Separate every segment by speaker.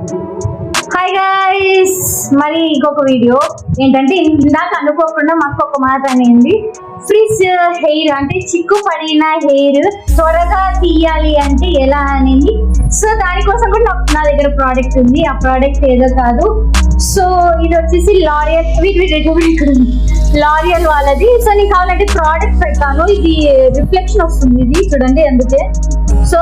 Speaker 1: Hi guys, మరి ఇంకొక video ఏంటంటే ఇందాక అనుకోకుండా మాకు ఒక మాట అనేది ఫ్రిజ్ హెయిర్ అంటే చిక్కు పడిన హెయిర్ త్వరగా తీయాలి అంటే ఎలా అనేది. సో దానికోసం కూడా నా దగ్గర ప్రోడక్ట్ ఉంది. ఆ ప్రోడక్ట్ ఏదో కాదు, సో ఇది వచ్చేసి లారియల్ వాళ్ళది. సో నీకు కావాలంటే ప్రోడక్ట్ పెడతాను. ఇది రిఫ్లెక్షన్ వస్తుంది, ఇది చూడండి అందుకే. So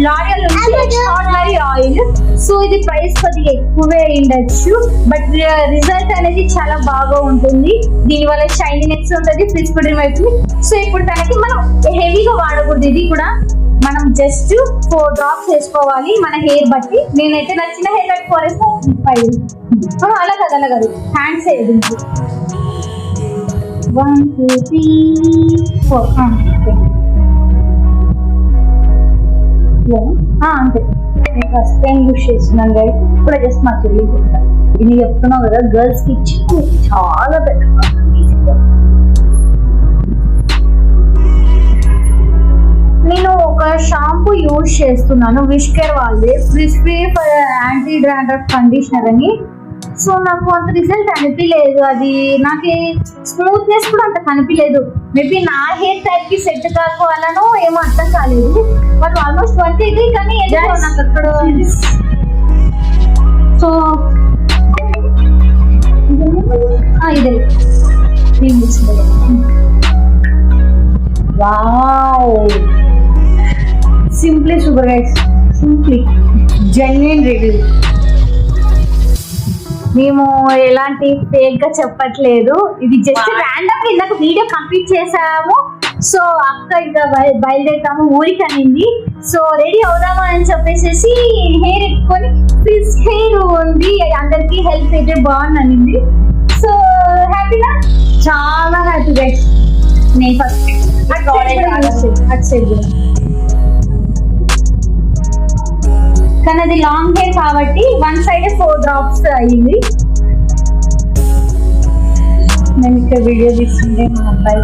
Speaker 1: L'Oréal extraordinary oil. So ఇది ప్రైస్ కొద్దిగా ఎక్కువే ఉండొచ్చు, బట్ రిజల్ట్ అనేది చాలా బాగా ఉంటుంది. దీనివల్ల షైనీనెస్ ఉంటుంది, ఫ్రిజ్ కూడా రిమూవ్ అవుతుంది. సో ఇప్పుడు తనకి మనం హెవీగా వాడకూడదు. ఇది కూడా మనం జస్ట్ 4 drops వేసుకోవాలి మన హెయిర్ బట్టి. నేనైతే నచ్చిన హెయిర్ కట్ 4 అలా కాదు హ్యాండ్స్ వేయదు. 1 2 3 4 అంతే. నేను ఫస్ట్ టైం యూజ్ చేస్తున్నాను గైస్. ఇప్పుడు జస్ట్ మా చెల్లి చెప్తాను. ఇది చెప్తున్నావు కదా, గర్ల్స్ కి చిక్కు చాలా బెటర్. నేను ఒక షాంపూ యూజ్ చేస్తున్నాను, విష్ కేర్ వాళ్ళది, fridge free for anti dandruff conditioner అని. సో నాకు అంత రిజల్ట్ అనిపించలేదు, అది నాకు స్మూత్నెస్ కూడా అంత కనిపించలేదు. మేబీ నా హెయిర్ టైప్ కి సెట్ కావాలనో ఏమో అర్థం కాలేదు. బట్ ఆల్మోస్ట్ వర్క్ అయితే కానీ నాకు అక్కడ. సో ఇదే wow, simply super guys, simply genuine review. మేము ఎలాంటి ఫేక్ గా చెప్పట్లేదు, ఇది జస్ట్ ర్యాండమ్ ఇందాక వీడియో కంప్లీట్ చేసాము. సో అక్క ఇంకా బయలుదేరుతాము ఊరికి అనింది. సో రెడీ అవుదామా అని చెప్పేసి హెయిర్ ఎట్టుకొని ఫ్రిజ్ హెయిర్ ఉంది, అందరికి హెల్ప్ అయితే బాగుంది అనింది. సో హ్యాపీగా, చాలా హ్యాపీ గైస్. నేను ఫస్ట్ అటు సైడ్ కానీ అది లాంగ్ హెయిర్ కాబట్టి 1 side 4 drops అయ్యింది. నేను ఇక్కడ వీడియో తీసుకుంటే మా అబ్బాయి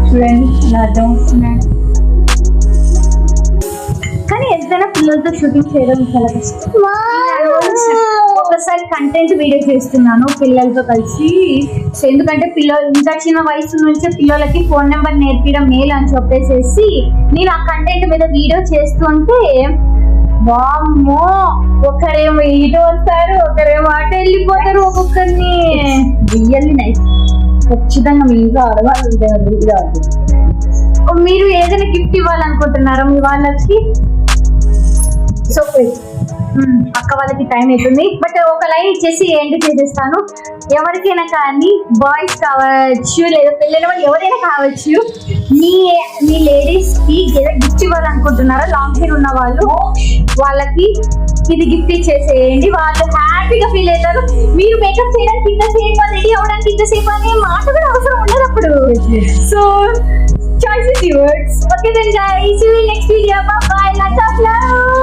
Speaker 1: చూడండి ఇలా అర్థం వస్తున్నాడు. కానీ ఎంతైనా పిల్లలతో షూటింగ్ చేయడం చాలా కష్టం. ఒకసారి కంటెంట్ వీడియో చేస్తున్నాను పిల్లలతో కలిసి. సో ఎందుకంటే పిల్లలు ఇంకా చిన్న వయసు నుంచే పిల్లలకి ఫోన్ నెంబర్ నేర్పించడం మేలు అని చెప్పేసి నేను ఆ కంటెంట్ మీద వీడియో చేస్తుంటే, వామ్మో, ఒకరేమో ఇటు వస్తారు, ఒకరేమో అటు వెళ్ళిపోతారు. ఒక్కొక్కరిని రియల్లీ నైస్. ఖచ్చితంగా మీ ఇంట్లో ఆడవాళ్ళు. మీరు ఏదైనా గిఫ్ట్ ఇవ్వాలనుకుంటున్నారా మీ వాళ్ళకి? సో అక్క వాళ్ళకి టైం అవుతుంది, బట్ ఒక లైన్ ఇచ్చేసి ఎండ్ చేసేస్తాను. ఎవరికైనా కానీ బాయ్స్ కావచ్చు లేదా పెళ్ళైన వాళ్ళు ఎవరైనా కావచ్చు, మీ లేడీస్ కి ఏదో గిఫ్ట్ ఇవ్వాలనుకుంటున్నారా, లాంగ్ హెయిర్ ఉన్న వాళ్ళు, వాళ్ళకి ఇది గిఫ్ట్ ఇచ్చేసేయండి. వాళ్ళు హ్యాపీగా ఫీల్ అవుతారు. మీరు మేకప్ చేయడానికి ఇంతసేపు, రెడీ అవడానికి ఇంతసేపు అనే మాట కూడా అవసరం ఉండదు అప్పుడు. So choice is yours. Okay then guys, see you in next video. Bye bye. Lots of love.